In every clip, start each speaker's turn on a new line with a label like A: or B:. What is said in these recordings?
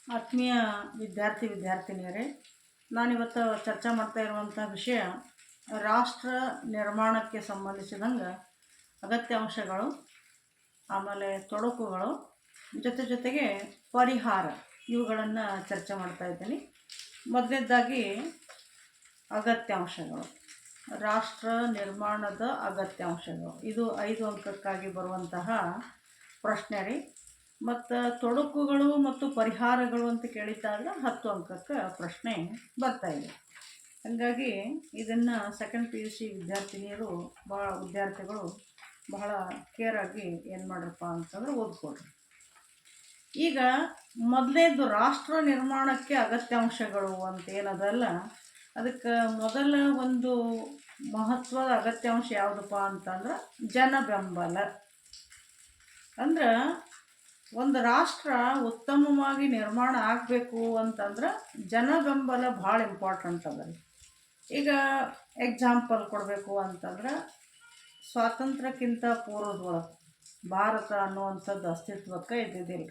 A: ಆತ್ಮೀಯ ವಿದ್ಯಾರ್ಥಿನಿಯರೇ, ನಾನಿವತ್ತು ಚರ್ಚೆ ಮಾಡ್ತಾ ಇರುವಂಥ ವಿಷಯ ರಾಷ್ಟ್ರ ನಿರ್ಮಾಣಕ್ಕೆ ಸಂಬಂಧಿಸಿದಂಗೆ ಅಗತ್ಯ ಅಂಶಗಳು, ಆಮೇಲೆ ತೊಡಕುಗಳು, ಜೊತೆಗೆ ಪರಿಹಾರ ಇವುಗಳನ್ನು ಚರ್ಚೆ ಮಾಡ್ತಾ ಇದ್ದೀನಿ. ಮೊದಲನೇದಾಗಿ ಅಗತ್ಯಾಂಶಗಳು, ರಾಷ್ಟ್ರ ನಿರ್ಮಾಣದ ಅಗತ್ಯಾಂಶಗಳು. ಇದು 5 ಅಂಕಕ್ಕಾಗಿ ಬರುವಂತಹ ಪ್ರಶ್ನೆ ರೀ. ಮತ್ತು ತೊಡಕುಗಳು ಮತ್ತು ಪರಿಹಾರಗಳು ಅಂತ ಕೇಳಿದಾಗ 10 ಅಂಕಕ್ಕೆ ಪ್ರಶ್ನೆ ಬರ್ತಾಯಿದೆ. ಹಾಗಾಗಿ ಇದನ್ನು ಸೆಕೆಂಡ್ PUC ವಿದ್ಯಾರ್ಥಿಗಳು ಬಹಳ ಕೇರಾಗಿ ಏನು ಮಾಡ್ರಪ್ಪ ಅಂತಂದ್ರೆ ಓದ್ಕೊಳ್ರಿ. ಈಗ ಮೊದಲನೇದು ರಾಷ್ಟ್ರ ನಿರ್ಮಾಣಕ್ಕೆ ಅಗತ್ಯಾಂಶಗಳು ಅಂತ ಏನದಲ್ಲ, ಅದಕ್ಕೆ ಮೊದಲ ಒಂದು ಮಹತ್ವದ ಅಗತ್ಯಾಂಶ ಯಾವುದಪ್ಪ ಅಂತಂದ್ರೆ ಜನ ಬೆಂಬಲ. ಅಂದ್ರೆ ಒಂದು ರಾಷ್ಟ್ರ ಉತ್ತಮವಾಗಿ ನಿರ್ಮಾಣ ಆಗಬೇಕು ಅಂತಂದ್ರೆ ಜನ ಬೆಂಬಲ ಭಾಳ ಇಂಪಾರ್ಟೆಂಟ್ ಅದ. ಈಗ ಎಕ್ಸಾಂಪಲ್ ಕೊಡಬೇಕು ಅಂತಂದ್ರೆ ಸ್ವಾತಂತ್ರ್ಯಕ್ಕಿಂತ ಪೂರ್ವದೊಳಗೆ ಭಾರತ ಅನ್ನುವಂಥದ್ದು ಅಸ್ತಿತ್ವಕ್ಕೆ ಇದ್ದಿದ್ದಿಲ್ಲ.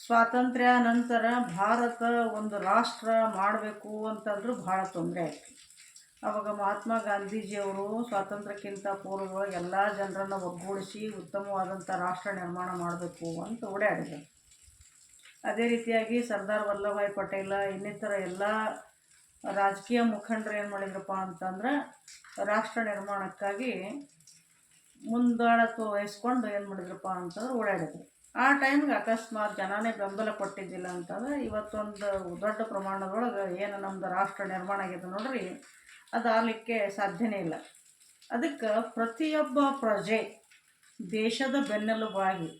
A: ಸ್ವಾತಂತ್ರ್ಯ ನಂತರ ಭಾರತ ಒಂದು ರಾಷ್ಟ್ರ ಮಾಡಬೇಕು ಅಂತಂದ್ರೂ ಭಾಳ ತೊಂದರೆ ಆಯಿತು. ಆವಾಗ ಮಹಾತ್ಮ ಗಾಂಧೀಜಿಯವರು ಸ್ವಾತಂತ್ರ್ಯಕ್ಕಿಂತ ಪೂರ್ವದೊಳಗೆ ಎಲ್ಲ ಜನರನ್ನು ಒಗ್ಗೂಡಿಸಿ ಉತ್ತಮವಾದಂಥ ರಾಷ್ಟ್ರ ನಿರ್ಮಾಣ ಮಾಡಬೇಕು ಅಂತ ಓಡಾಡಿದರು. ಅದೇ ರೀತಿಯಾಗಿ ಸರ್ದಾರ್ ವಲ್ಲಭಭಾಯಿ ಪಟೇಲ ಇನ್ನಿತರ ಎಲ್ಲ ರಾಜಕೀಯ ಮುಖಂಡರು ಏನು ಮಾಡಿದ್ರಪ್ಪ ಅಂತಂದ್ರೆ ರಾಷ್ಟ್ರ ನಿರ್ಮಾಣಕ್ಕಾಗಿ ಮುಂದಾಳತ್ವ ವಹಿಸ್ಕೊಂಡು ಏನು ಮಾಡಿದ್ರಪ್ಪ ಅಂತಂದ್ರೆ ಓಡಾಡಿದ್ರು. ಆ ಟೈಮ್ಗೆ ಅಕಸ್ಮಾತ್ ಜನನೇ ಬೆಂಬಲ ಕೊಟ್ಟಿದ್ದಿಲ್ಲ ಅಂತಂದ್ರೆ ಇವತ್ತೊಂದು ದೊಡ್ಡ ಪ್ರಮಾಣದೊಳಗೆ ಏನು ನಮ್ಮದು ರಾಷ್ಟ್ರ ನಿರ್ಮಾಣ ಆಗಿದೆ ನೋಡ್ರಿ, ಅದು ಆಗಲಿಕ್ಕೆ ಸಾಧ್ಯನೇ ಇಲ್ಲ. ಅದಕ್ಕೆ ಪ್ರತಿಯೊಬ್ಬ ಪ್ರಜೆ ದೇಶದ ಬೆನ್ನೆಲುಬಾಗಿ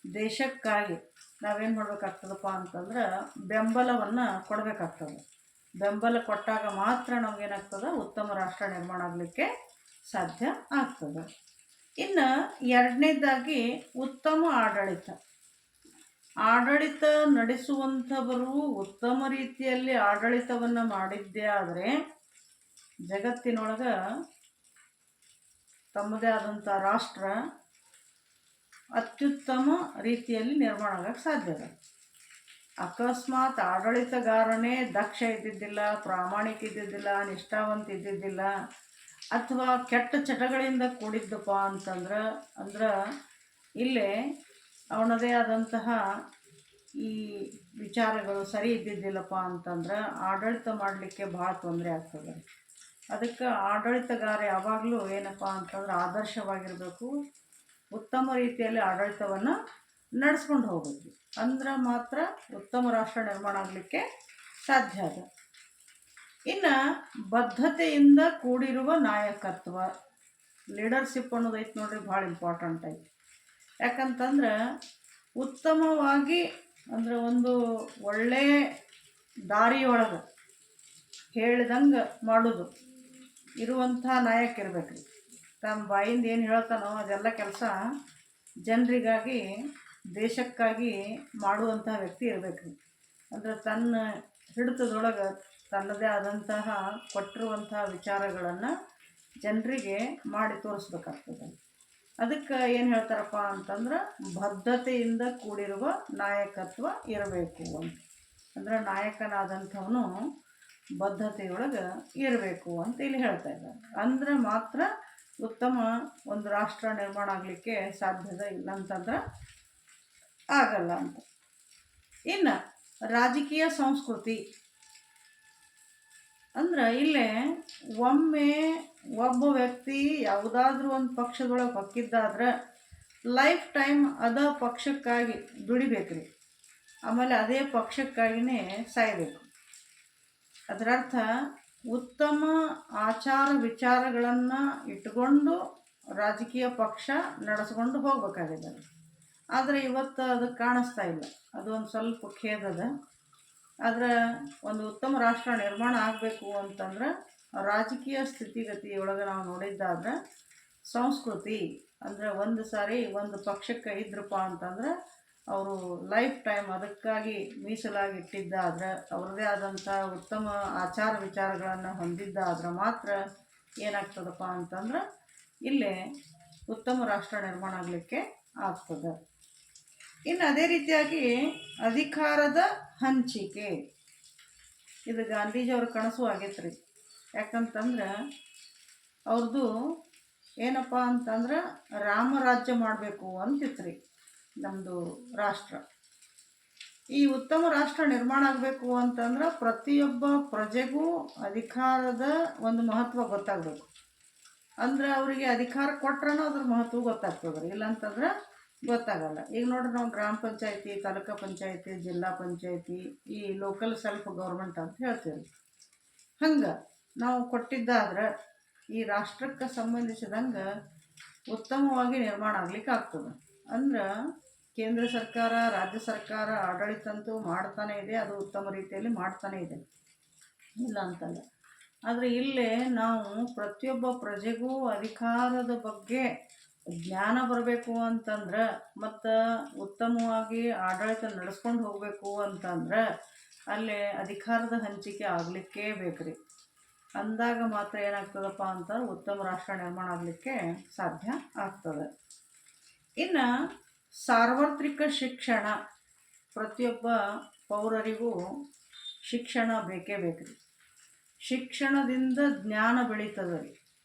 A: ದೇಶಕ್ಕಾಗಿ ನಾವೇನು ಮಾಡಬೇಕಾಗ್ತದಪ್ಪ ಅಂತಂದ್ರೆ ಬೆಂಬಲವನ್ನು ಕೊಡಬೇಕಾಗ್ತದೆ. ಬೆಂಬಲ ಕೊಟ್ಟಾಗ ಮಾತ್ರ ನಮಗೇನಾಗ್ತದೆ, ಉತ್ತಮ ರಾಷ್ಟ್ರ ನಿರ್ಮಾಣ ಆಗಲಿಕ್ಕೆ ಸಾಧ್ಯ ಆಗ್ತದೆ. ಇನ್ನು ಎರಡನೇದಾಗಿ ಉತ್ತಮ ಆಡಳಿತ ನಡೆಸುವಂಥವರು ಉತ್ತಮ ರೀತಿಯಲ್ಲಿ ಆಡಳಿತವನ್ನು ಮಾಡಿದ್ದೇ ಆದರೆ ಜಗತ್ತಿನೊಳಗೆ ತಮ್ಮದೇ ಆದಂಥ ರಾಷ್ಟ್ರ ಅತ್ಯುತ್ತಮ ರೀತಿಯಲ್ಲಿ ನಿರ್ಮಾಣ ಆಗಕ್ಕೆ ಸಾಧ್ಯ ಇದೆ. ಅಕಸ್ಮಾತ್ ಆಡಳಿತಗಾರನೇ ದಕ್ಷ ಇದ್ದಿದ್ದಿಲ್ಲ, ಪ್ರಾಮಾಣಿಕ ಇದ್ದಿದ್ದಿಲ್ಲ, ನಿಷ್ಠಾವಂತ ಇದ್ದಿದ್ದಿಲ್ಲ, ಅಥವಾ ಕೆಟ್ಟ ಚಟಗಳಿಂದ ಕೂಡಿದ್ದಪ್ಪ ಅಂದ್ರೆ ಇಲ್ಲೇ ಅವನದೇ ಆದಂತಹ ಈ ವಿಚಾರಗಳು ಸರಿ ಇದ್ದಿದ್ದಿಲ್ಲಪ್ಪ ಅಂತಂದ್ರೆ ಆಡಳಿತ ಮಾಡಲಿಕ್ಕೆ ಭಾಳ ತೊಂದರೆ ಆಗ್ತದೆ. ಅದಕ್ಕೆ ಆಡಳಿತಗಾರ ಯಾವಾಗಲೂ ಏನಪ್ಪ ಅಂತಂದ್ರೆ ಆದರ್ಶವಾಗಿರಬೇಕು, ಉತ್ತಮ ರೀತಿಯಲ್ಲಿ ಆಡಳಿತವನ್ನು ನಡೆಸ್ಕೊಂಡು ಹೋಗಬೇಕು. ಅಂದ್ರೆ ಮಾತ್ರ ಉತ್ತಮ ರಾಷ್ಟ್ರ ನಿರ್ಮಾಣ ಆಗಲಿಕ್ಕೆ ಸಾಧ್ಯ ಅದ. ಇನ್ನು ಬದ್ಧತೆಯಿಂದ ಕೂಡಿರುವ ನಾಯಕತ್ವ, ಲೀಡರ್ಶಿಪ್ ಅನ್ನೋದೈತೆ ನೋಡ್ರಿ, ಭಾಳ ಇಂಪಾರ್ಟೆಂಟ್ ಐತಿ. ಯಾಕಂತಂದ್ರೆ ಉತ್ತಮವಾಗಿ ಅಂದರೆ ಒಂದು ಒಳ್ಳೆಯ ದಾರಿಯೊಳಗೆ ಹೇಳ್ದಂಗೆ ಮಾಡೋದು ಇರುವಂಥ ನಾಯಕ ಇರಬೇಕು. ತಮ್ಮ ಬಾಯಿಂದ ಏನು ಹೇಳ್ತಾನೋ ಅದೆಲ್ಲ ಕೆಲಸ ಜನರಿಗಾಗಿ ದೇಶಕ್ಕಾಗಿ ಮಾಡುವಂಥ ವ್ಯಕ್ತಿ ಇರಬೇಕು. ಅಂದರೆ ತನ್ನ ಹಿಡಿತದೊಳಗೆ ತನ್ನದೇ ಆದಂತಹ ಕೊಟ್ಟಿರುವಂತಹ ವಿಚಾರಗಳನ್ನು ಜನರಿಗೆ ಮಾಡಿ ತೋರಿಸ್ಬೇಕಾಗ್ತದೆ. ಅದಕ್ಕೆ ಏನು ಹೇಳ್ತಾರಪ್ಪ ಅಂತಂದ್ರೆ ಬದ್ಧತೆಯಿಂದ ಕೂಡಿರುವ ನಾಯಕತ್ವ ಇರಬೇಕು ಅಂತ. ಅಂದರೆ ನಾಯಕನಾದಂಥವನು ಬದ್ಧತೆಯೊಳಗೆ ಇರಬೇಕು ಅಂತ ಇಲ್ಲಿ ಹೇಳ್ತಾ ಇದ್ದಾರೆ. ಅಂದರೆ ಮಾತ್ರ ಉತ್ತಮ ಒಂದು ರಾಷ್ಟ್ರ ನಿರ್ಮಾಣ ಆಗಲಿಕ್ಕೆ ಸಾಧ್ಯತೆ ಇಲ್ಲ ಅಂತಂದ್ರೆ ಆಗಲ್ಲ ಅಂತ. ಇನ್ನು ರಾಜಕೀಯ ಸಂಸ್ಕೃತಿ ಅಂದ್ರೆ ಇಲ್ಲೇ ಒಮ್ಮೆ ಒಬ್ಬ ವ್ಯಕ್ತಿ ಯಾವುದಾದ್ರೂ ಒಂದು ಪಕ್ಷದೊಳಗೆ ಹೊಕ್ಕಿದ್ದಾದ್ರೆ ಲೈಫ್ ಟೈಮ್ ಅದ ಪಕ್ಷಕ್ಕಾಗಿ ದುಡಿಬೇಕ್ರಿ, ಆಮೇಲೆ ಅದೇ ಪಕ್ಷಕ್ಕಾಗಿಯೇ ಸಾಯಬೇಕು. ಅದರರ್ಥ ಉತ್ತಮ ಆಚಾರ ವಿಚಾರಗಳನ್ನು ಇಟ್ಟುಕೊಂಡು ರಾಜಕೀಯ ಪಕ್ಷ ನಡೆಸ್ಕೊಂಡು ಹೋಗ್ಬೇಕಾಗಿದೆ. ಆದರೆ ಇವತ್ತು ಅದು ಕಾಣಿಸ್ತಾ ಇಲ್ಲ, ಅದು ಒಂದು ಸ್ವಲ್ಪ ಖೇದದ. ಆದರೆ ಒಂದು ಉತ್ತಮ ರಾಷ್ಟ್ರ ನಿರ್ಮಾಣ ಆಗಬೇಕು ಅಂತಂದ್ರೆ ರಾಜಕೀಯ ಸ್ಥಿತಿಗತಿಯೊಳಗೆ ನಾವು ನೋಡಿದ್ದಾದ್ರೆ ಸಂಸ್ಕೃತಿ ಅಂದರೆ ಒಂದು ಸಾರಿ ಒಂದು ಪಕ್ಷಕ್ಕೆ ಇದ್ರಪ್ಪ ಅಂತಂದ್ರೆ ಅವರು ಲೈಫ್ ಟೈಮ್ ಅದಕ್ಕಾಗಿ ಮೀಸಲಾಗಿ ಇಟ್ಟಿದ್ದಾದ್ರೆ, ಅವ್ರದ್ದೇ ಆದಂಥ ಉತ್ತಮ ಆಚಾರ ವಿಚಾರಗಳನ್ನು ಹೊಂದಿದ್ದಾದ್ರೆ ಮಾತ್ರ ಏನಾಗ್ತದಪ್ಪ ಅಂತಂದ್ರೆ ಇಲ್ಲೇ ಉತ್ತಮ ರಾಷ್ಟ್ರ ನಿರ್ಮಾಣ ಆಗಲಿಕ್ಕೆ ಆಗ್ತದೆ. ಇನ್ನು ಅದೇ ರೀತಿಯಾಗಿ ಅಧಿಕಾರದ ಹಂಚಿಕೆ, ಇದು ಗಾಂಧೀಜಿಯವ್ರ ಕನಸು ಆಗೈತೆ ರೀ. ಯಾಕಂತಂದ್ರೆ ಅವ್ರದ್ದು ಏನಪ್ಪ ಅಂತಂದ್ರೆ ರಾಮರಾಜ್ಯ ಮಾಡಬೇಕು ಅಂತಿತ್ತು ರೀ ನಮ್ಮದು ರಾಷ್ಟ್ರ. ಈ ಉತ್ತಮ ರಾಷ್ಟ್ರ ನಿರ್ಮಾಣ ಆಗಬೇಕು ಅಂತಂದ್ರೆ ಪ್ರತಿಯೊಬ್ಬ ಪ್ರಜೆಗೂ ಅಧಿಕಾರದ ಒಂದು ಮಹತ್ವ ಗೊತ್ತಾಗಬೇಕು. ಅಂದ್ರೆ ಅವರಿಗೆ ಅಧಿಕಾರ ಕೊಟ್ರೂ ಅದ್ರ ಮಹತ್ವ ಗೊತ್ತಾಗ್ತದೆ ರೀ, ಇಲ್ಲಾಂತಂದ್ರೆ ಗೊತ್ತಾಗಲ್ಲ. ಈಗ ನೋಡ್ರಿ, ನಾವು ಗ್ರಾಮ ಪಂಚಾಯತಿ, ತಾಲೂಕು ಪಂಚಾಯತಿ, ಜಿಲ್ಲಾ ಪಂಚಾಯತಿ, ಈ ಲೋಕಲ್ ಸೆಲ್ಫ್ ಗೌರ್ಮೆಂಟ್ ಅಂತ ಹೇಳ್ತೀವಿ. ಹಂಗೆ ನಾವು ಕೊಟ್ಟಿದ್ದಾದ್ರೆ ಈ ರಾಷ್ಟ್ರಕ್ಕೆ ಸಂಬಂಧಿಸಿದಂಗೆ ಉತ್ತಮವಾಗಿ ನಿರ್ಮಾಣ ಆಗ್ಲಿಕ್ಕೆ ಆಗ್ತದೆ. ಅಂದ್ರೆ ಕೇಂದ್ರ ಸರ್ಕಾರ, ರಾಜ್ಯ ಸರ್ಕಾರ ಆಡಳಿತ ಅಂತೂ ಮಾಡ್ತಾನೇ ಇದೆ, ಅದು ಉತ್ತಮ ರೀತಿಯಲ್ಲಿ ಮಾಡ್ತಾನೇ ಇದೆ, ಇಲ್ಲ ಅಂತಲ್ಲ. ಆದರೆ ಇಲ್ಲೇ ನಾವು ಪ್ರತಿಯೊಬ್ಬ ಪ್ರಜೆಗೂ ಅಧಿಕಾರದ ಬಗ್ಗೆ ಜ್ಞಾನ ಬರಬೇಕು ಅಂತಂದ್ರೆ ಮತ್ತು ಉತ್ತಮವಾಗಿ ಆಡಳಿತ ನಡೆಸ್ಕೊಂಡು ಹೋಗಬೇಕು ಅಂತಂದ್ರೆ ಅಲ್ಲೇ ಅಧಿಕಾರದ ಹಂಚಿಕೆ ಆಗಲಿಕ್ಕೇ ಬೇಕ್ರಿ. ಅಂದಾಗ ಮಾತ್ರ ಏನಾಗ್ತದಪ್ಪ ಅಂತ ಉತ್ತಮ ರಾಷ್ಟ್ರ ನಿರ್ಮಾಣ ಆಗಲಿಕ್ಕೆ ಸಾಧ್ಯ ಆಗ್ತದೆ. ಇನ್ನು ಸಾರ್ವತ್ರಿಕ ಶಿಕ್ಷಣ, ಪ್ರತಿಯೊಬ್ಬ ಪೌರರಿಗೂ ಶಿಕ್ಷಣ ಬೇಕೇ ಬೇಕ್ರಿ. ಶಿಕ್ಷಣದಿಂದ ಜ್ಞಾನ ಬೆಳೀತದೆ ರೀ,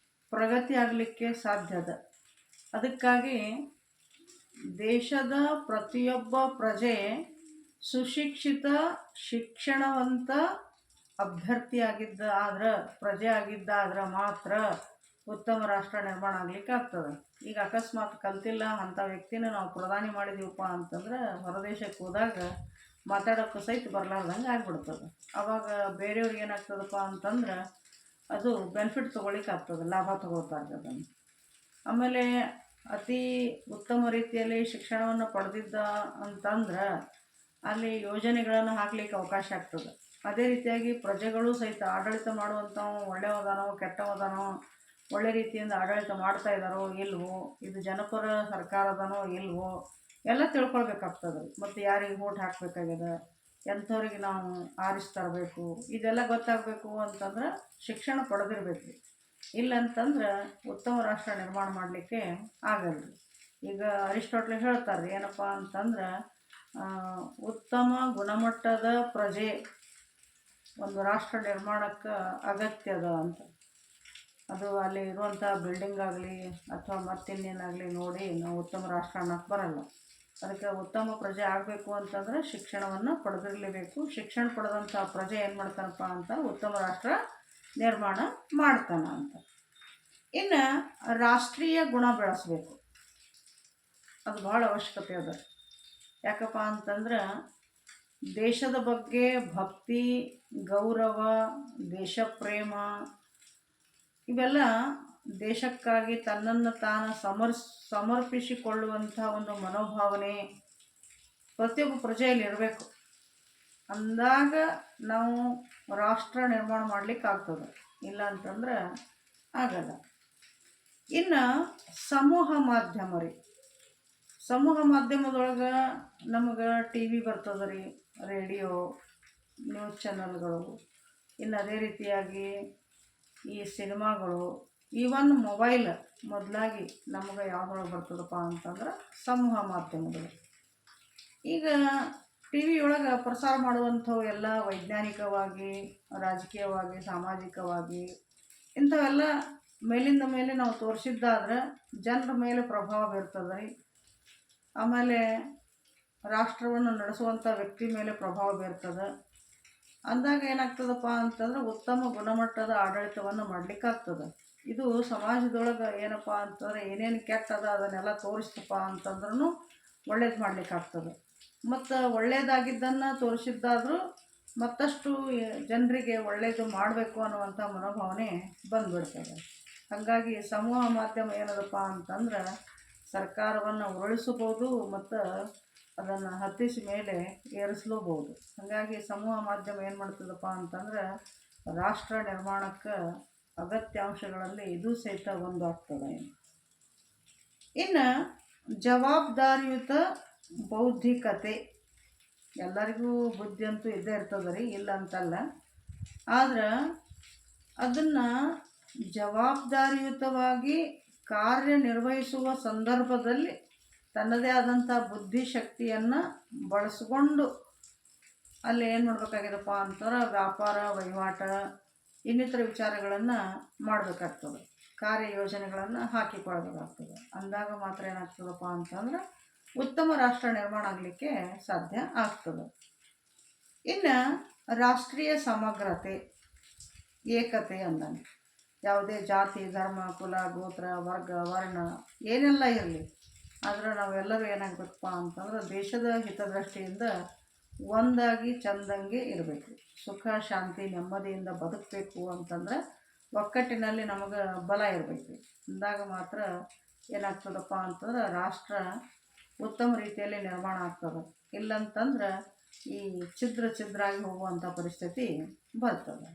A: ಪ್ರಗತಿ ಆಗಲಿಕ್ಕೆ ಸಾಧ್ಯದ. ಅದಕ್ಕಾಗಿ ದೇಶದ ಪ್ರತಿಯೊಬ್ಬ ಪ್ರಜೆ ಸುಶಿಕ್ಷಿತ ಶಿಕ್ಷಣವಂತ ಅಭ್ಯರ್ಥಿಯಾಗಿದ್ದ ಆದ್ರೆ, ಪ್ರಜೆ ಆಗಿದ್ದಾದ್ರೆ ಮಾತ್ರ ಉತ್ತಮ ರಾಷ್ಟ್ರ ನಿರ್ಮಾಣ ಆಗ್ಲಿಕ್ಕೆ ಆಗ್ತದೆ. ಈಗ ಅಕಸ್ಮಾತ್ ಕಲ್ತಿಲ್ಲ ಅಂಥ ವ್ಯಕ್ತಿನ ನಾವು ಪ್ರಧಾನಿ ಮಾಡಿದೀವಪ್ಪ ಅಂತಂದ್ರೆ ಹೊರದೇಶಕ್ಕೆ ಹೋದಾಗ ಮಾತಾಡೋಕ್ಕೆ ಸಹಿತ ಬರಲಾರ್ದಂಗೆ ಆಗ್ಬಿಡ್ತದೆ. ಆವಾಗ ಬೇರೆಯವ್ರಿಗೆ ಏನಾಗ್ತದಪ್ಪ ಅಂತಂದ್ರೆ ಅದು ಬೆನಿಫಿಟ್ ತೊಗೊಳಿಕ್ಕೆ ಆಗ್ತದೆ, ಲಾಭ ತೊಗೊಳ್ತಾರೆ ಅದನ್ನು. ಆಮೇಲೆ ಅತಿ ಉತ್ತಮ ರೀತಿಯಲ್ಲಿ ಶಿಕ್ಷಣವನ್ನು ಪಡೆದಿದ್ದ ಅಂತಂದ್ರೆ ಅಲ್ಲಿ ಯೋಜನೆಗಳನ್ನು ಹಾಕ್ಲಿಕ್ಕೆ ಅವಕಾಶ ಆಗ್ತದೆ. ಅದೇ ರೀತಿಯಾಗಿ ಪ್ರಜೆಗಳು ಸಹಿತ ಆಡಳಿತ ಮಾಡುವಂಥವು ಒಳ್ಳೆಯದಾನೋ ಕೆಟ್ಟವದಾನೋ, ಒಳ್ಳೆ ರೀತಿಯಿಂದ ಆಡಳಿತ ಮಾಡ್ತಾ ಇದ್ದಾರೋ ಇಲ್ವೋ, ಇದು ಜನಪರ ಸರ್ಕಾರದನೋ ಇಲ್ವೋ ಎಲ್ಲ ತಿಳ್ಕೊಳ್ಬೇಕಾಗ್ತದೆ. ಮತ್ತು ಯಾರಿಗೆ ವೋಟ್ ಹಾಕಬೇಕಾಗ್ಯದ, ಎಂಥವ್ರಿಗೆ ನಾವು ಆರಿಸ್ತರಬೇಕು, ಇದೆಲ್ಲ ಗೊತ್ತಾಗಬೇಕು ಅಂತಂದ್ರೆ ಶಿಕ್ಷಣ ಪಡೆದಿರ್ಬೇಕು. ಇಲ್ಲಂತಂದ್ರೆ ಉತ್ತಮ ರಾಷ್ಟ್ರ ನಿರ್ಮಾಣ ಮಾಡಲಿಕ್ಕೆ ಆಗಲ್ಲ. ಈಗ ಅರಿಸ್ಟಾಟ್ಲ್ ಹೇಳ್ತಾರೆ ಏನಪ್ಪ ಅಂತಂದ್ರೆ ಉತ್ತಮ ಗುಣಮಟ್ಟದ ಪ್ರಜೆ ಒಂದು ರಾಷ್ಟ್ರ ನಿರ್ಮಾಣಕ್ಕೆ ಅಗತ್ಯದ ಅಂತ. ಅದು ಅಲ್ಲಿ ಇರುವಂಥ ಬಿಲ್ಡಿಂಗ್ ಆಗಲಿ ಅಥವಾ ಮತ್ತಿನ್ನೇನಾಗಲಿ ನೋಡಿ ನಾವು ಉತ್ತಮ ರಾಷ್ಟ್ರ ಅನ್ನೋಕ್ಕೆ ಬರಲ್ಲ. ಅದಕ್ಕೆ ಉತ್ತಮ ಪ್ರಜೆ ಆಗಬೇಕು ಅಂತಂದರೆ ಶಿಕ್ಷಣವನ್ನು ಪಡೆದಿರಲೇಬೇಕು. ಶಿಕ್ಷಣ ಪಡೆದಂಥ ಪ್ರಜೆ ಏನು ಮಾಡ್ತಾನಪ್ಪ ಅಂತ ಉತ್ತಮ ರಾಷ್ಟ್ರ ನಿರ್ಮಾಣ ಮಾಡ್ತಾನ ಅಂತ. ಇನ್ನು ರಾಷ್ಟ್ರೀಯ ಗುಣ ಬೆಳೆಸಬೇಕು, ಅದು ಭಾಳ ಅವಶ್ಯಕತೆ ಅದ. ಯಾಕಪ್ಪ ಅಂತಂದ್ರೆ ದೇಶದ ಬಗ್ಗೆ ಭಕ್ತಿ, ಗೌರವ, ದೇಶಪ್ರೇಮ ಇವೆಲ್ಲ ದೇಶಕ್ಕಾಗಿ ತನ್ನನ್ನು ತಾನು ಸಮರ್ಪಿಸಿಕೊಳ್ಳುವಂಥ ಒಂದು ಮನೋಭಾವನೆ ಪ್ರತಿಯೊಬ್ಬ ಪ್ರಜೆಯಲ್ಲಿ ಇರಬೇಕು. ಅಂದಾಗ ನಾವು ರಾಷ್ಟ್ರ ನಿರ್ಮಾಣ ಮಾಡಲಿಕ್ಕೆ ಆಗ್ತದೆ, ಇಲ್ಲ ಅಂತಂದ್ರೆ ಆಗಲ್ಲ. ಇನ್ನು ಸಮೂಹ ಮಾಧ್ಯಮ ರೀ, ಸಮೂಹ ಮಾಧ್ಯಮದೊಳಗೆ ನಮಗೆ ಟಿ ವಿ ಬರ್ತದೆ ರೀ, ರೇಡಿಯೋ, ನ್ಯೂಸ್ ಚಾನಲ್ಗಳು, ಇನ್ನು ಅದೇ ರೀತಿಯಾಗಿ ಈ ಸಿನಿಮಾಗಳು, ಈವನ್ ಮೊಬೈಲ್ ಮೊದಲಾಗಿ ನಮಗೆ ಯಾವುದ್ರೊಳಗೆ ಬರ್ತದಪ್ಪ ಅಂತಂದ್ರೆ ಸಮೂಹ ಮಾಧ್ಯಮಗಳು. ಈಗ ಟಿ ವಿ ಒಳಗೆ ಪ್ರಸಾರ ಮಾಡುವಂಥವು ಎಲ್ಲ ವೈಜ್ಞಾನಿಕವಾಗಿ, ರಾಜಕೀಯವಾಗಿ, ಸಾಮಾಜಿಕವಾಗಿ ಇಂಥವೆಲ್ಲ ಮೇಲಿಂದ ಮೇಲೆ ನಾವು ತೋರಿಸಿದ್ದಾದ್ರೆ ಜನರ ಮೇಲೆ ಪ್ರಭಾವ ಬೀರ್ತದೆ ರೀ. ಆಮೇಲೆ ರಾಷ್ಟ್ರವನ್ನು ನಡೆಸುವಂಥ ವ್ಯಕ್ತಿ ಮೇಲೆ ಪ್ರಭಾವ ಬೀರ್ತದೆ. ಅಂದಾಗ ಏನಾಗ್ತದಪ್ಪ ಅಂತಂದ್ರೆ ಉತ್ತಮ ಗುಣಮಟ್ಟದ ಆಡಳಿತವನ್ನು ಮಾಡಲಿಕ್ಕಾಗ್ತದೆ. ಇದು ಸಮಾಜದೊಳಗೆ ಏನಪ್ಪ ಅಂತಂದರೆ ಏನೇನು ಕೆಟ್ಟದ ಅದನ್ನೆಲ್ಲ ತೋರಿಸ್ತಪ್ಪ ಅಂತಂದ್ರೂ ಒಳ್ಳೇದು ಮಾಡಲಿಕ್ಕಾಗ್ತದೆ. ಮತ್ತು ಒಳ್ಳೆಯದಾಗಿದ್ದನ್ನು ತೋರಿಸಿದ್ದಾದರೂ ಮತ್ತಷ್ಟು ಜನರಿಗೆ ಒಳ್ಳೆಯದು ಮಾಡಬೇಕು ಅನ್ನುವಂಥ ಮನೋಭಾವನೆ ಬಂದುಬಿಡ್ತದೆ. ಹಾಗಾಗಿ ಸಮೂಹ ಮಾಧ್ಯಮ ಏನದಪ್ಪ ಅಂತಂದ್ರೆ ಸರ್ಕಾರವನ್ನು ಉರುಳಿಸಬಹುದು ಮತ್ತು ಅದನ್ನು ಹತ್ತಿಸಿ ಮೇಲೆ ಏರಿಸಲೂಬಹುದು. ಹಾಗಾಗಿ ಸಮೂಹ ಮಾಧ್ಯಮ ಏನು ಮಾಡ್ತದಪ್ಪ ಅಂತಂದ್ರೆ ರಾಷ್ಟ್ರ ನಿರ್ಮಾಣಕ್ಕೆ ಅಗತ್ಯಾಂಶಗಳಲ್ಲಿ ಇದು ಸಹಿತ ಒಂದು ಆಗ್ತದೆ. ಇನ್ನು ಜವಾಬ್ದಾರಿಯುತ ಬೌದ್ಧಿಕತೆ, ಎಲ್ಲರಿಗೂ ಬುದ್ಧಿ ಅಂತೂ ಇದ್ದೇ ಇರ್ತದೆ ರೀ, ಇಲ್ಲ ಅಂತಲ್ಲ. ಆದ್ರೆ ಅದನ್ನು ಜವಾಬ್ದಾರಿಯುತವಾಗಿ ಕಾರ್ಯನಿರ್ವಹಿಸುವ ಸಂದರ್ಭದಲ್ಲಿ ತನ್ನದೇ ಆದಂಥ ಬುದ್ಧಿಶಕ್ತಿಯನ್ನು ಬಳಸ್ಕೊಂಡು ಅಲ್ಲಿ ಏನು ಮಾಡಬೇಕಾಗಿದೆಪ್ಪ ಅಂತಂದ್ರೆ ವ್ಯಾಪಾರ ವಹಿವಾಟ ಇನ್ನಿತರ ವಿಚಾರಗಳನ್ನು ಮಾಡಬೇಕಾಗ್ತದೆ, ಕಾರ್ಯಯೋಜನೆಗಳನ್ನು ಹಾಕಿಕೊಳ್ಬೇಕಾಗ್ತದೆ. ಅಂದಾಗ ಮಾತ್ರ ಏನಾಗ್ತದಪ್ಪ ಅಂತಂದ್ರೆ ಉತ್ತಮ ರಾಷ್ಟ್ರ ನಿರ್ಮಾಣ ಆಗಲಿಕ್ಕೆ ಸಾಧ್ಯ ಆಗ್ತದೆ. ಇನ್ನು ರಾಷ್ಟ್ರೀಯ ಸಮಗ್ರತೆ, ಏಕತೆ ಅಂದಂಗೆ ಯಾವುದೇ ಜಾತಿ ಧರ್ಮ ಕುಲ ಗೋತ್ರ ವರ್ಗ ವರ್ಣ ಏನೆಲ್ಲ ಇರಲಿ, ಆದರೆ ನಾವೆಲ್ಲರೂ ಏನಾಗಬೇಕಪ್ಪ ಅಂತಂದ್ರೆ ದೇಶದ ಹಿತದೃಷ್ಟಿಯಿಂದ ಒಂದಾಗಿ ಚಂದಂಗೆ ಇರಬೇಕು. ಸುಖ ಶಾಂತಿ ನೆಮ್ಮದಿಯಿಂದ ಬದುಕಬೇಕು ಅಂತಂದ್ರೆ ಒಕ್ಕಟ್ಟಿನಲ್ಲಿ ನಮಗೆ ಬಲ ಇರಬೇಕು. ಅಂದಾಗ ಮಾತ್ರ ಏನಾಗ್ತದಪ್ಪ ಅಂತಂದ್ರೆ ರಾಷ್ಟ್ರ ಉತ್ತಮ ರೀತಿಯಲ್ಲಿ ನಿರ್ಮಾಣ ಆಗ್ತದೆ. ಇಲ್ಲಂತಂದ್ರೆ ಈ ಛಿದ್ರಾಗಿ ಹೋಗುವಂಥ ಪರಿಸ್ಥಿತಿ ಬರ್ತದೆ.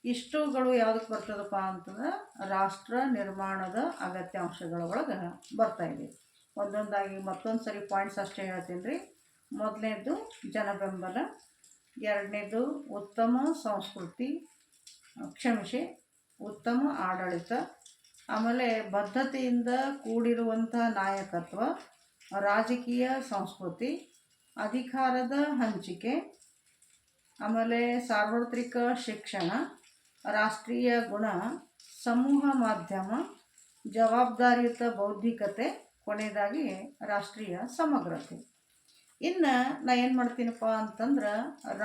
A: ಇಷ್ಟುಗಳು ಯಾವುದಕ್ಕೆ ಬರ್ತದಪ್ಪ ಅಂತಂದ್ರೆ ರಾಷ್ಟ್ರ ನಿರ್ಮಾಣದ ಅಗತ್ಯಾಂಶಗಳ ಒಳಗೆ ಬರ್ತಾಯಿದೆ. ಒಂದೊಂದಾಗಿ ಮತ್ತೊಂದು ಸರಿ ಪಾಯಿಂಟ್ಸ್ ಅಷ್ಟೇ ಹೇಳ್ತೀನಿ ರೀ. ಮೊದಲನೇದು ಜನಬೆಂಬಲ, ಎರಡನೇದು ಉತ್ತಮ ಸಂಸ್ಕೃತಿ, ಉತ್ತಮ ಆಡಳಿತ, ಆಮೇಲೆ ಬದ್ಧತೆಯಿಂದ ಕೂಡಿರುವಂಥ ನಾಯಕತ್ವ, ರಾಜಕೀಯ ಸಂಸ್ಕೃತಿ, ಅಧಿಕಾರದ ಹಂಚಿಕೆ, ಆಮೇಲೆ ಸಾರ್ವತ್ರಿಕ ಶಿಕ್ಷಣ, ರಾಷ್ಟ್ರೀಯ ಗುಣ, ಸಮೂಹ ಮಾಧ್ಯಮ, ಜವಾಬ್ದಾರಿಯುತ ಬೌದ್ಧಿಕತೆ, ಕೊನೆಯದಾಗಿ ರಾಷ್ಟ್ರೀಯ ಸಮಗ್ರತೆ. ಇನ್ನು ನಾ ಏನು ಮಾಡ್ತೀನಪ್ಪ ಅಂತಂದ್ರೆ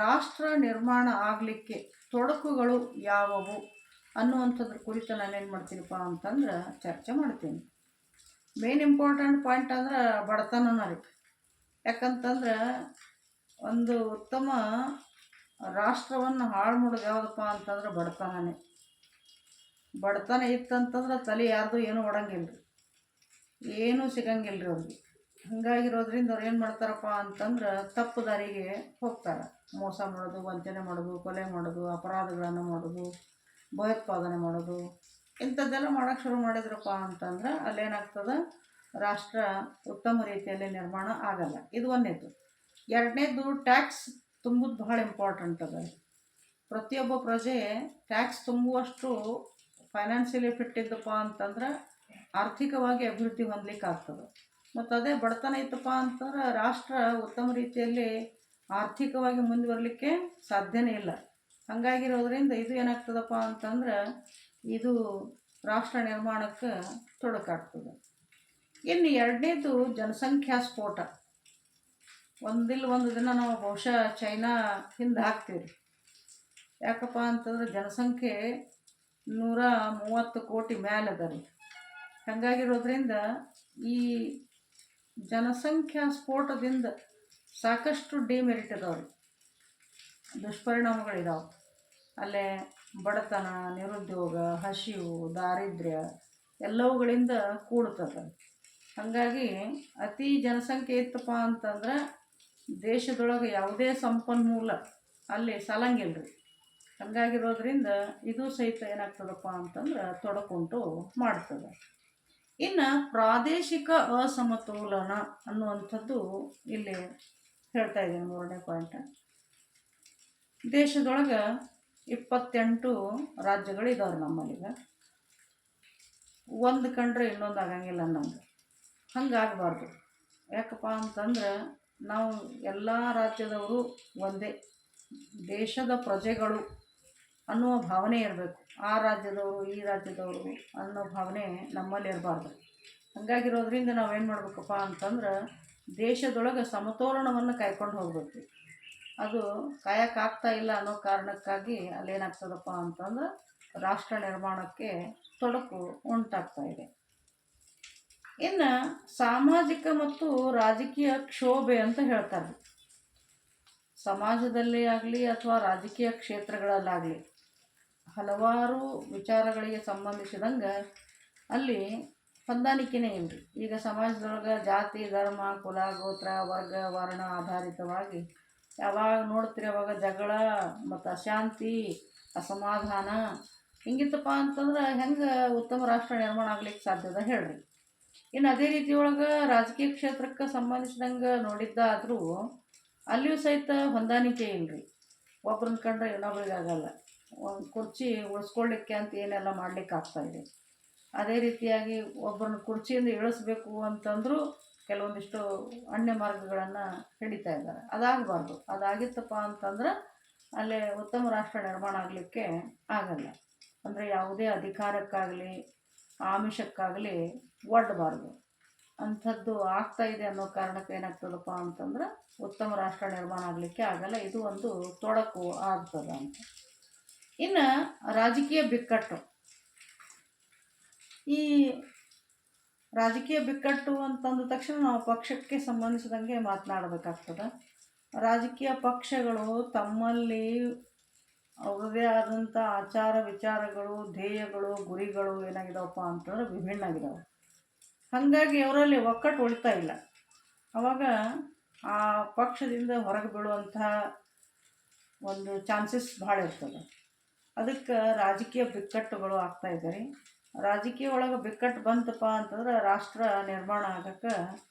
A: ರಾಷ್ಟ್ರ ನಿರ್ಮಾಣ ಆಗಲಿಕ್ಕೆ ತೊಡಕುಗಳು ಯಾವುವು ಅನ್ನುವಂಥದ್ರ ಕುರಿತು ನಾನೇನು ಮಾಡ್ತೀನಪ್ಪ ಅಂತಂದ್ರೆ ಚರ್ಚೆ ಮಾಡ್ತೀನಿ. ಮೇನ್ ಇಂಪಾರ್ಟೆಂಟ್ ಪಾಯಿಂಟ್ ಅಂದ್ರೆ ಬಡತನನ ರೀ. ಯಾಕಂತಂದ್ರೆ ಒಂದು ಉತ್ತಮ ರಾಷ್ಟ್ರವನ್ನು ಹಾಳು ಮಾಡೋದು ಯಾವುದಪ್ಪ ಅಂತಂದ್ರೆ ಬಡತನನೇ. ಬಡತನ ಇತ್ತಂತಂದ್ರೆ ತಲೆ ಯಾರ್ದು ಏನೂ ಒಡಂಗಿಲ್ಲ ರೀ, ಏನೂ ಸಿಗಂಗಿಲ್ಲ ರೀ ಅವ್ರಿಗೆ. ಹಾಗಾಗಿರೋದ್ರಿಂದ ಅವ್ರು ಏನು ಮಾಡ್ತಾರಪ್ಪ ಅಂತಂದ್ರೆ ತಪ್ಪು ದಾರಿಗೆ ಹೋಗ್ತಾರೆ. ಮೋಸ ಮಾಡೋದು, ವಂಚನೆ ಮಾಡೋದು, ಕೊಲೆ ಮಾಡೋದು, ಅಪರಾಧಗಳನ್ನು ಮಾಡೋದು, ಭಯೋತ್ಪಾದನೆ ಮಾಡೋದು, ಇಂಥದ್ದೆಲ್ಲ ಮಾಡೋಕ್ಕೆ ಶುರು ಮಾಡಿದ್ರಪ್ಪ ಅಂತಂದ್ರೆ ಅಲ್ಲೇನಾಗ್ತದೆ, ರಾಷ್ಟ್ರ ಉತ್ತಮ ರೀತಿಯಲ್ಲಿ ನಿರ್ಮಾಣ ಆಗಲ್ಲ. ಇದು ಒಂದನೇದು. ಎರಡನೇದು ಟ್ಯಾಕ್ಸ್ ತುಂಬುದು ಬಹಳ ಇಂಪಾರ್ಟೆಂಟ್ ಅದ. ಪ್ರತಿಯೊಬ್ಬ ಪ್ರಜೆ ಟ್ಯಾಕ್ಸ್ ತುಂಬುವಷ್ಟು ಫೈನಾನ್ಷಿಯಲಿ ಫಿಟ್ ಇದ್ದಪ್ಪ ಅಂತಂದ್ರೆ ಆರ್ಥಿಕವಾಗಿ ಅಭಿವೃದ್ಧಿ ಹೊಂದಲಿಕ್ಕೆ ಆಗ್ತದೆ. ಮತ್ತು ಅದೇ ಬಡತನ ಇತ್ತಪ್ಪ ಅಂತಂದ್ರೆ ರಾಷ್ಟ್ರ ಉತ್ತಮ ರೀತಿಯಲ್ಲಿ ಆರ್ಥಿಕವಾಗಿ ಮುಂದುವರಲಿಕ್ಕೆ ಸಾಧ್ಯನೇ ಇಲ್ಲ. ಹಾಗಾಗಿರೋದ್ರಿಂದ ಇದು ಏನಾಗ್ತದಪ್ಪ ಅಂತಂದ್ರೆ ಇದು ರಾಷ್ಟ್ರ ನಿರ್ಮಾಣಕ್ಕೆ ತೊಡಕಾಗ್ತದೆ. ಇನ್ನು ಎರಡನೇದು ಜನಸಂಖ್ಯಾ ಸ್ಫೋಟ. ಒಂದು ದಿನ ನಾವು ಬಹುಶಃ ಚೈನಾ ಹಿಂದೆ ಹಾಕ್ತೀವಿ. ಯಾಕಪ್ಪ ಅಂತಂದ್ರೆ ಜನಸಂಖ್ಯೆ 130 ಕೋಟಿ ಮೇಲೆ ಅದ ರೀ. ಹಾಗಾಗಿರೋದ್ರಿಂದ ಈ ಜನಸಂಖ್ಯಾ ಸ್ಫೋಟದಿಂದ ಸಾಕಷ್ಟು ಡಿಮೆರಿಟ್ ಇದಾವೆ, ದುಷ್ಪರಿಣಾಮಗಳಿದಾವೆ. ಅಲ್ಲೇ ಬಡತನ, ನಿರುದ್ಯೋಗ, ಹಸಿವು, ದಾರಿದ್ರ್ಯ ಎಲ್ಲವುಗಳಿಂದ ಕೂಡ್ತದೆ. ಹಾಗಾಗಿ ಅತಿ ಜನಸಂಖ್ಯೆ ಇತ್ತಪ್ಪ ಅಂತಂದ್ರೆ ದೇಶದೊಳಗೆ ಯಾವುದೇ ಸಂಪನ್ಮೂಲ ಅಲ್ಲಿ ಸಾಲಂಗಿಲ್ಲ ರೀ. ಹಾಗಾಗಿರೋದ್ರಿಂದ ಇದು ಸಹಿತ ಏನಾಗ್ತದಪ್ಪ ಅಂತಂದ್ರೆ ತೊಡಕುಂಟು ಮಾಡ್ತದೆ. ಇನ್ನು ಪ್ರಾದೇಶಿಕ ಅಸಮತೋಲನ ಅನ್ನುವಂಥದ್ದು ಇಲ್ಲಿ ಹೇಳ್ತಾ ಇದ್ದೀನಿ. 3ನೇ ಪಾಯಿಂಟ್. ದೇಶದೊಳಗೆ 28 ರಾಜ್ಯಗಳಿದಾವೆ ನಮ್ಮಲ್ಲಿಗ. ಒಂದು ಕಂಡ್ರೆ ಇನ್ನೊಂದು ಆಗಂಗಿಲ್ಲ ಅನ್ನಂಗೆ. ಹಂಗಾಗಬಾರ್ದು. ಯಾಕಪ್ಪ ಅಂತಂದ್ರೆ ನಾವು ಎಲ್ಲ ರಾಜ್ಯದವರು ಒಂದೇ, ದೇಶದ ಪ್ರಜೆಗಳು ಅನ್ನುವ ಭಾವನೆ ಇರಬೇಕು. ಆ ರಾಜ್ಯದವರು ಈ ರಾಜ್ಯದವರು ಅನ್ನೋ ಭಾವನೆ ನಮ್ಮಲ್ಲಿ ಇರಬಾರ್ದು. ಹಾಗಾಗಿರೋದ್ರಿಂದ ನಾವೇನು ಮಾಡಬೇಕಪ್ಪ ಅಂತಂದ್ರೆ ದೇಶದೊಳಗೆ ಸಮತೋಲನವನ್ನು ಕಾಯ್ಕೊಂಡು ಹೋಗ್ಬೇಕು. ಅದು ಕಾಯಕ್ಕಾಗ್ತಾ ಇಲ್ಲ ಅನ್ನೋ ಕಾರಣಕ್ಕಾಗಿ ಅಲ್ಲೇನಾಗ್ತದಪ್ಪ ಅಂತಂದ್ರೆ ರಾಷ್ಟ್ರ ನಿರ್ಮಾಣಕ್ಕೆ ತೊಡಕು ಉಂಟಾಗ್ತಾ ಇದೆ. ಇನ್ನು ಸಾಮಾಜಿಕ ಮತ್ತು ರಾಜಕೀಯ ಕ್ಷೋಭೆ ಅಂತ ಹೇಳ್ತಾರೆ. ಸಮಾಜದಲ್ಲಿ ಆಗಲಿ ಅಥವಾ ರಾಜಕೀಯ ಕ್ಷೇತ್ರಗಳಲ್ಲಾಗಲಿ ಹಲವಾರು ವಿಚಾರಗಳಿಗೆ ಸಂಬಂಧಿಸಿದಂಗೆ ಅಲ್ಲಿ ಹೊಂದಾಣಿಕೆನೇ ಇಲ್ರಿ. ಈಗ ಸಮಾಜದೊಳಗೆ ಜಾತಿ ಧರ್ಮ ಕುಲ ಗೋತ್ರ ವರ್ಗ ವರ್ಣ ಆಧಾರಿತವಾಗಿ ಯಾವಾಗ ನೋಡ್ತೀರಿ ಅವಾಗ ಜಗಳ ಮತ್ತು ಅಶಾಂತಿ ಅಸಮಾಧಾನ ಹಿಂಗಿತ್ತಪ್ಪ ಅಂತಂದ್ರೆ ಹೆಂಗೆ ಉತ್ತಮ ರಾಷ್ಟ್ರ ನಿರ್ಮಾಣ ಆಗ್ಲಿಕ್ಕೆ ಸಾಧ್ಯದ ಹೇಳ್ರಿ. ಇನ್ನು ಅದೇ ರೀತಿ ಒಳಗೆ ರಾಜಕೀಯ ಕ್ಷೇತ್ರಕ್ಕೆ ಸಂಬಂಧಿಸಿದಂಗೆ ನೋಡಿದ್ದಾದರೂ ಅಲ್ಲಿಯೂ ಸಹಿತ ಹೊಂದಾಣಿಕೆ ಇಲ್ಲರಿ. ಒಬ್ರನ್ನ ಕಂಡ್ರೆ ಇನ್ನೊಬ್ರಿಗೆ ಆಗಲ್ಲ. ಒಂದು ಕುರ್ಚಿ ಉಳಿಸ್ಕೊಳ್ಳಿಕ್ಕೆ ಅಂತ ಏನೆಲ್ಲ ಮಾಡಲಿಕ್ಕೆ ಆಗ್ತಾಯಿದೆ. ಅದೇ ರೀತಿಯಾಗಿ ಒಬ್ಬರನ್ನ ಕುರ್ಚಿಯಿಂದ ಇಳಿಸ್ಬೇಕು ಅಂತಂದರೂ ಕೆಲವೊಂದಿಷ್ಟು ಅನ್ಯ ಮಾರ್ಗಗಳನ್ನು ಹಿಡಿತಾ ಇದ್ದಾರೆ. ಅದಾಗಬಾರ್ದು. ಅದಾಗಿತ್ತಪ್ಪ ಅಂತಂದ್ರೆ ಅಲ್ಲೇ ಉತ್ತಮ ರಾಷ್ಟ್ರ ನಿರ್ಮಾಣ ಆಗಲಿಕ್ಕೆ ಆಗಲ್ಲ. ಅಂದರೆ ಯಾವುದೇ ಅಧಿಕಾರಕ್ಕಾಗಲಿ ಆಮಿಷಕ್ಕಾಗಲಿ ಒಡ್ಡಬಾರ್ದು. ಅಂಥದ್ದು ಆಗ್ತಾ ಇದೆ ಅನ್ನೋ ಕಾರಣಕ್ಕೆ ಏನಾಗ್ತದಪ್ಪ ಅಂತಂದ್ರೆ ಉತ್ತಮ ರಾಷ್ಟ್ರ ನಿರ್ಮಾಣ ಆಗಲಿಕ್ಕೆ ಆಗಲ್ಲ. ಇದು ಒಂದು ತೊಡಕು ಆಗ್ತದೆ ಅಂತ. ಇನ್ನು ರಾಜಕೀಯ ಬಿಕ್ಕಟ್ಟು. ಈ ರಾಜಕೀಯ ಬಿಕ್ಕಟ್ಟು ಅಂತಂದ ತಕ್ಷಣ ನಾವು ಪಕ್ಷಕ್ಕೆ ಸಂಬಂಧಿಸಿದಂಗೆ ಮಾತನಾಡಬೇಕಾಗ್ತದೆ. ರಾಜಕೀಯ ಪಕ್ಷಗಳು ತಮ್ಮಲ್ಲಿ ಅವರದೇ ಆದಂಥ ಆಚಾರ ವಿಚಾರಗಳು, ಧ್ಯೇಯಗಳು, ಗುರಿಗಳು ಏನಾಗಿದಾವಪ್ಪ ಅಂತಂದ್ರೆ ವಿಭಿನ್ನ ಆಗಿದಾವೆ. ಹಾಗಾಗಿ ಅವರಲ್ಲಿ ಒಕ್ಕಟ್ಟು ಉಳಿತಾ ಇಲ್ಲ. ಆವಾಗ ಆ ಪಕ್ಷದಿಂದ ಹೊರಗೆ ಬೀಳುವಂಥ ಒಂದು ಚಾನ್ಸಸ್ ಭಾಳ ಇರ್ತದೆ. ಅದಕ್ಕೆ ರಾಜಕೀಯ ಬಿಕ್ಕಟ್ಟುಗಳು ಆಗ್ತಾಯಿದ್ದಾರೆ. ರಾಜಕೀಯ ಒಳಗೆ ಬಿಕ್ಕಟ್ಟು ಬಂತಪ್ಪ ಅಂತಂದ್ರೆ ರಾಷ್ಟ್ರ ನಿರ್ಮಾಣ ಆಗೋಕ್ಕೆ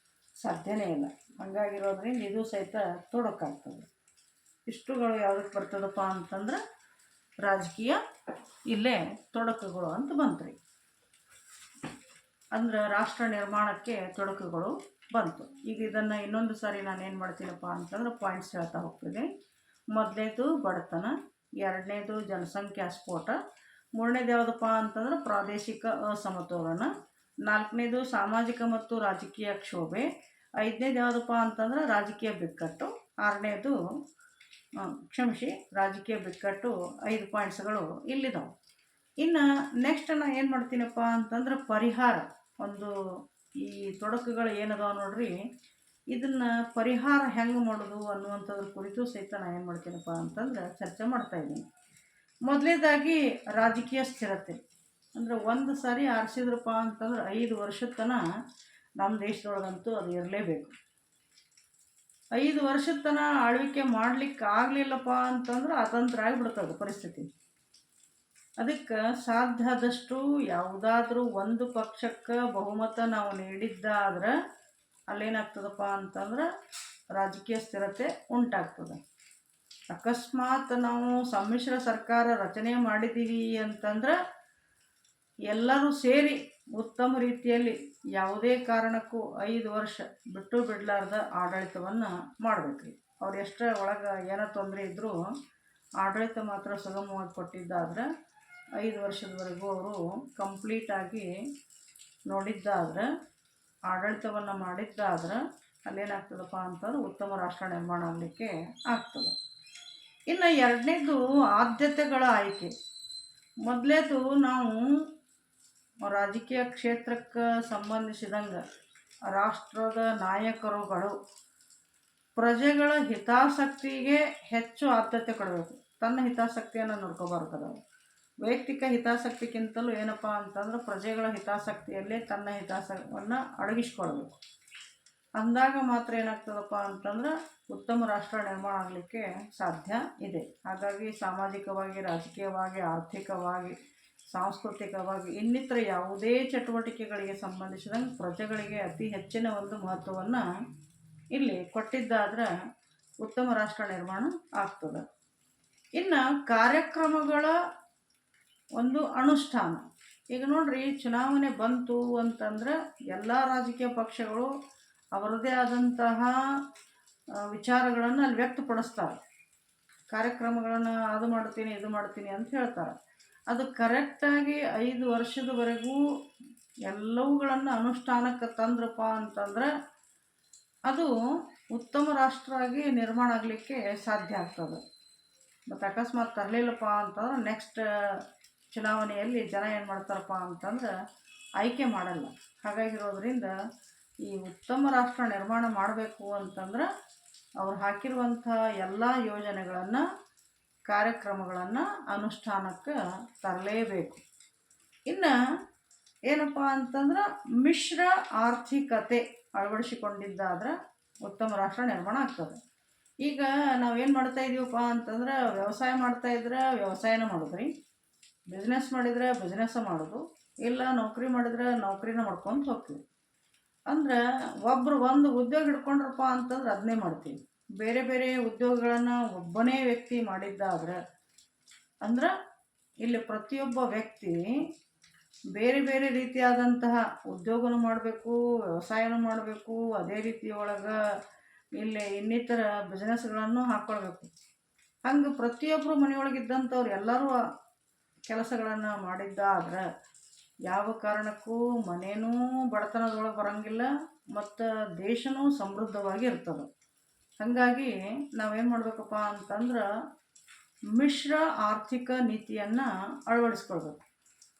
A: ಸಾಧ್ಯನೇ ಇಲ್ಲ. ಹಾಗಾಗಿರೋದ್ರಿಂದ ಇದು ಸಹಿತ ತೊಡಕಾಗ್ತದೆ. ಇಷ್ಟುಗಳು ಯಾವುದಕ್ಕೆ ಬರ್ತದಪ್ಪ ಅಂತಂದ್ರೆ ರಾಜಕೀಯ ಇಲ್ಲೇ ತೊಡಕುಗಳು ಅಂತ ಬಂತ್ರಿ. ಅಂದ್ರೆ ರಾಷ್ಟ್ರ ನಿರ್ಮಾಣಕ್ಕೆ ತೊಡಕುಗಳು ಬಂತು. ಈಗ ಇದನ್ನು ಇನ್ನೊಂದು ಸಾರಿ ನಾನು ಏನು ಮಾಡ್ತೀನಪ್ಪ ಅಂತಂದ್ರೆ ಪಾಯಿಂಟ್ಸ್ ಹೇಳ್ತಾ ಹೋಗ್ತೀನಿ. ಮೊದಲನೇದು ಬಡತನ, ಎರಡನೇದು ಜನಸಂಖ್ಯಾ ಸ್ಫೋಟ, ಮೂರನೇದು ಯಾವುದಪ್ಪ ಅಂತಂದ್ರೆ ಪ್ರಾದೇಶಿಕ ಅಸಮತೋಲನ, ನಾಲ್ಕನೇದು ಸಾಮಾಜಿಕ ಮತ್ತು ರಾಜಕೀಯ ಕ್ಷೋಭೆ, ಐದನೇದು ಯಾವುದಪ್ಪ ಅಂತಂದ್ರೆ ರಾಜಕೀಯ ಬಿಕ್ಕಟ್ಟು, ಆರನೇದು ರಾಜಕೀಯ ಬಿಕ್ಕಟ್ಟು. 5 ಪಾಯಿಂಟ್ಸ್ಗಳು ಇಲ್ಲಿದ್ದಾವೆ. ಇನ್ನು ನೆಕ್ಸ್ಟ್ ನಾನು ಏನು ಮಾಡ್ತೀನಪ್ಪ ಅಂತಂದ್ರೆ ಪರಿಹಾರ. ಒಂದು ಈ ತೊಡಕುಗಳು ಏನದಾವ ನೋಡ್ರಿ, ಇದನ್ನು ಪರಿಹಾರ ಹೆಂಗೆ ಮಾಡೋದು ಅನ್ನುವಂಥದ್ರ ಕುರಿತು ಸಹಿತ ನಾನು ಏನು ಮಾಡ್ತೀನಪ್ಪ ಅಂತಂದ್ರೆ ಚರ್ಚೆ ಮಾಡ್ತಾಯಿದ್ದೀನಿ. ಮೊದಲನೇದಾಗಿ ರಾಜಕೀಯ ಸ್ಥಿರತೆ. ಅಂದರೆ ಒಂದು ಸಾರಿ ಆರಿಸಿದ್ರಪ್ಪ ಅಂತಂದ್ರೆ 5 ವರ್ಷದ ತನಕ ನಮ್ಮ ದೇಶದೊಳಗಂತೂ ಅದು ಇರಲೇಬೇಕು. 5 ವರ್ಷದ ತನಕ ಆಳ್ವಿಕೆ ಮಾಡಲಿಕ್ಕೆ ಆಗಲಿಲ್ಲಪ್ಪ ಅಂತಂದ್ರೆ ಅತಂತ್ರ ಆಗಿಬಿಡ್ತದೆ ಪರಿಸ್ಥಿತಿ. ಅದಕ್ಕೆ ಸಾಧ್ಯ ಆದಷ್ಟು ಯಾವುದಾದ್ರೂ ಒಂದು ಪಕ್ಷಕ್ಕೆ ಬಹುಮತ ನಾವು ನೀಡಿದ್ದಾದ್ರೆ ಅಲ್ಲೇನಾಗ್ತದಪ್ಪ ಅಂತಂದ್ರೆ ರಾಜಕೀಯ ಸ್ಥಿರತೆ ಉಂಟಾಗ್ತದೆ. ಅಕಸ್ಮಾತ್ ನಾವು ಸಮ್ಮಿಶ್ರ ಸರ್ಕಾರ ರಚನೆ ಮಾಡಿದ್ದೀವಿ ಅಂತಂದ್ರೆ ಎಲ್ಲರೂ ಸೇರಿ ಉತ್ತಮ ರೀತಿಯಲ್ಲಿ ಯಾವುದೇ ಕಾರಣಕ್ಕೂ 5 ವರ್ಷ ಬಿಟ್ಟು ಬಿಡಲಾರ್ದ ಆಡಳಿತವನ್ನು ಮಾಡಬೇಕ್ರಿ. ಅವ್ರು ಎಷ್ಟೇ ಒಳಗೆ ಏನೋ ತೊಂದರೆ ಇದ್ದರೂ ಆಡಳಿತ ಮಾತ್ರ ಸುಗಮವಾಗಿ ಕೊಟ್ಟಿದ್ದಾದ್ರೆ 5 ವರ್ಷದವರೆಗೂ ಅವರು ಕಂಪ್ಲೀಟಾಗಿ ನೋಡಿದ್ದಾದ್ರೆ, ಆಡಳಿತವನ್ನು ಮಾಡಿದ್ದಾದ್ರೆ ಅಲ್ಲೇನಾಗ್ತದಪ್ಪ ಅಂತಂದ್ರೆ ಉತ್ತಮ ರಾಷ್ಟ್ರ ನಿರ್ಮಾಣ ಆಗಲಿಕ್ಕೆ ಆಗ್ತದೆ. ಇನ್ನು ಎರಡನೇದು ಆದ್ಯತೆಗಳ ಆಯ್ಕೆ. ಮೊದಲೇದು ನಾವು ರಾಜಕೀಯ ಕ್ಷೇತ್ರಕ್ಕೆ ಸಂಬಂಧಿಸಿದಂಗೆ ರಾಷ್ಟ್ರದ ನಾಯಕರುಗಳು ಪ್ರಜೆಗಳ ಹಿತಾಸಕ್ತಿಗೆ ಹೆಚ್ಚು ಆದ್ಯತೆ ಕೊಡಬೇಕು. ತನ್ನ ಹಿತಾಸಕ್ತಿಯನ್ನು ನೋಡ್ಕೋಬಾರ್ದು. ವೈಯಕ್ತಿಕ ಹಿತಾಸಕ್ತಿಗಿಂತಲೂ ಏನಪ್ಪ ಅಂತಂದ್ರೆ ಪ್ರಜೆಗಳ ಹಿತಾಸಕ್ತಿಯಲ್ಲೇ ತನ್ನ ಹಿತಾಸಕ್ತಿಯನ್ನು ಅಡಗಿಸ್ಕೊಳ್ಬೇಕು. ಅಂದಾಗ ಮಾತ್ರ ಏನಾಗ್ತದಪ್ಪ ಅಂತಂದ್ರೆ ಉತ್ತಮ ರಾಷ್ಟ್ರ ನಿರ್ಮಾಣ ಆಗಲಿಕ್ಕೆ ಸಾಧ್ಯ ಇದೆ. ಹಾಗಾಗಿ ಸಾಮಾಜಿಕವಾಗಿ, ರಾಜಕೀಯವಾಗಿ, ಆರ್ಥಿಕವಾಗಿ, ಸಾಂಸ್ಕೃತಿಕವಾಗಿ ಇನ್ನಿತರ ಯಾವುದೇ ಚಟುವಟಿಕೆಗಳಿಗೆ ಸಂಬಂಧಿಸಿದಂಗೆ ಪ್ರಜೆಗಳಿಗೆ ಅತಿ ಹೆಚ್ಚಿನ ಒಂದು ಮಹತ್ವವನ್ನು ಇಲ್ಲಿ ಕೊಟ್ಟಿದ್ದಾದ್ರೆ ಉತ್ತಮ ರಾಷ್ಟ್ರ ನಿರ್ಮಾಣ ಆಗ್ತದೆ. ಇನ್ನು ಕಾರ್ಯಕ್ರಮಗಳ ಒಂದು ಅನುಷ್ಠಾನ. ಈಗ ನೋಡ್ರಿ, ಚುನಾವಣೆ ಬಂತು ಅಂತಂದ್ರೆ ಎಲ್ಲ ರಾಜಕೀಯ ಪಕ್ಷಗಳು ಅವರದೇ ಆದಂತಹ ವಿಚಾರಗಳನ್ನು ಅಲ್ಲಿ ವ್ಯಕ್ತಪಡಿಸ್ತಾರೆ. ಕಾರ್ಯಕ್ರಮಗಳನ್ನು ಅದು ಮಾಡ್ತೀನಿ ಇದು ಮಾಡ್ತೀನಿ ಅಂತ ಹೇಳ್ತಾರೆ. ಅದು ಕರೆಕ್ಟಾಗಿ 5 ವರ್ಷದವರೆಗೂ ಎಲ್ಲವುಗಳನ್ನು ಅನುಷ್ಠಾನಕ್ಕೆ ತಂದ್ರಪ್ಪ ಅಂತಂದ್ರೆ ಅದು ಉತ್ತಮ ರಾಷ್ಟ್ರ ಆಗಿ ನಿರ್ಮಾಣ ಆಗಲಿಕ್ಕೆ ಸಾಧ್ಯ ಆಗ್ತದೆ. ಮತ್ತು ಅಕಸ್ಮಾತ್ ತರಲಿಲ್ಲಪ್ಪ ಅಂತಂದ್ರೆ ನೆಕ್ಸ್ಟ್ ಚುನಾವಣೆಯಲ್ಲಿ ಜನ ಏನು ಮಾಡ್ತಾರಪ್ಪ ಅಂತಂದ್ರೆ ಆಯ್ಕೆ ಮಾಡಲ್ಲ. ಹಾಗಾಗಿರೋದ್ರಿಂದ ಈ ಉತ್ತಮ ರಾಷ್ಟ್ರ ನಿರ್ಮಾಣ ಮಾಡಬೇಕು ಅಂತಂದ್ರೆ ಅವ್ರು ಹಾಕಿರುವಂಥ ಎಲ್ಲ ಯೋಜನೆಗಳನ್ನು, ಕಾರ್ಯಕ್ರಮಗಳನ್ನು ಅನುಷ್ಠಾನಕ್ಕೆ ತರಲೇಬೇಕು. ಇನ್ನು ಏನಪ್ಪ ಅಂತಂದ್ರೆ ಮಿಶ್ರ ಆರ್ಥಿಕತೆ ಅಳವಡಿಸಿಕೊಂಡಿದ್ದಾದ್ರೆ ಉತ್ತಮ ರಾಷ್ಟ್ರ ನಿರ್ಮಾಣ ಆಗ್ತದೆ. ಈಗ ನಾವೇನು ಮಾಡ್ತಾ ಇದ್ದೀವಪ್ಪ ಅಂತಂದ್ರೆ ವ್ಯವಸಾಯ ಮಾಡ್ತಾಯಿದ್ರೆ ವ್ಯವಸಾಯನ ಮಾಡೋದ್ರಿ, ಬಿಸ್ನೆಸ್ ಮಾಡಿದರೆ ಬಿಸ್ನೆಸ್ಸ ಮಾಡೋದು, ಇಲ್ಲ ನೌಕರಿ ಮಾಡಿದ್ರೆ ನೌಕರಿನ ಮಾಡ್ಕೊಂಡು ಹೋಗ್ತೀವಿ. ಅಂದ್ರೆ ಒಬ್ಬರು ಒಂದು ಉದ್ಯೋಗ ಹಿಡ್ಕೊಂಡ್ರಪ್ಪ ಅಂತಂದ್ರೆ ಅದನ್ನೇ ಮಾಡ್ತೀವಿ. ಬೇರೆ ಬೇರೆ ಉದ್ಯೋಗಗಳನ್ನು ಒಬ್ಬನೇ ವ್ಯಕ್ತಿ ಮಾಡಿದ್ದಾದ್ರೆ ಅಂದ್ರೆ ಇಲ್ಲಿ ಪ್ರತಿಯೊಬ್ಬ ವ್ಯಕ್ತಿ ಬೇರೆ ಬೇರೆ ರೀತಿಯಾದಂತಹ ಉದ್ಯೋಗನೂ ಮಾಡಬೇಕು, ವ್ಯವಸಾಯನೂ ಮಾಡಬೇಕು, ಅದೇ ರೀತಿ ಒಳಗೆ ಇಲ್ಲಿ ಇನ್ನಿತರ ಬಿಸ್ನೆಸ್ಗಳನ್ನು ಹಾಕ್ಕೊಳ್ಬೇಕು. ಹಂಗೆ ಪ್ರತಿಯೊಬ್ಬರು ಮನೆಯೊಳಗಿದ್ದಂಥವ್ರು ಎಲ್ಲರೂ ಕೆಲಸಗಳನ್ನು ಮಾಡಿದ್ದಾದ್ರೆ ಯಾವ ಕಾರಣಕ್ಕೂ ಮನೇನೂ ಬಡತನದೊಳಗೆ ಬರೋಂಗಿಲ್ಲ ಮತ್ತು ದೇಶನೂ ಸಮೃದ್ಧವಾಗಿ ಇರ್ತದೆ. ಹಾಗಾಗಿ ನಾವೇನು ಮಾಡಬೇಕಪ್ಪ ಅಂತಂದ್ರೆ ಮಿಶ್ರ ಆರ್ಥಿಕ ನೀತಿಯನ್ನು ಅಳವಡಿಸ್ಕೊಳ್ಬೇಕು.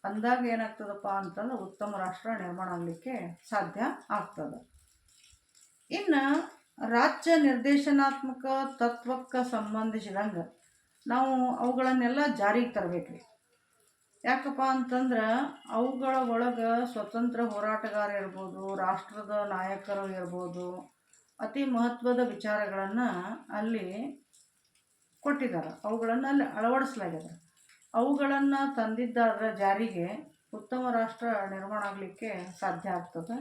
A: ಅಂದಾಗ ಏನಾಗ್ತದಪ್ಪ ಅಂತಂದ್ರೆ ಉತ್ತಮ ರಾಷ್ಟ್ರ ನಿರ್ಮಾಣ ಆಗಲಿಕ್ಕೆ ಸಾಧ್ಯ ಆಗ್ತದೆ. ಇನ್ನು ರಾಜ್ಯ ನಿರ್ದೇಶನಾತ್ಮಕ ತತ್ವಕ್ಕೆ ಸಂಬಂಧಿಸಿದಂಗೆ ನಾವು ಅವುಗಳನ್ನೆಲ್ಲ ಜಾರಿಗೆ ತರಬೇಕು. ಯಾಕಪ್ಪ ಅಂತಂದ್ರೆ ಅವುಗಳ ಒಳಗೆ ಸ್ವತಂತ್ರ ಹೋರಾಟಗಾರ ಇರ್ಬೋದು, ರಾಷ್ಟ್ರದ ನಾಯಕರು ಇರ್ಬೋದು, ಅತಿ ಮಹತ್ವದ ವಿಚಾರಗಳನ್ನು ಅಲ್ಲಿ ಕೊಟ್ಟಿದ್ದಾರೆ. ಅವುಗಳನ್ನು ಅಲ್ಲಿ ಅಳವಡಿಸಲಾಗಿದೆ. ಅವುಗಳನ್ನು ತಂದಿದ್ದಾದ್ರೆ ಜಾರಿಗೆ ಉತ್ತಮ ರಾಷ್ಟ್ರ ನಿರ್ಮಾಣ ಆಗಲಿಕ್ಕೆ ಸಾಧ್ಯ ಆಗ್ತದೆ.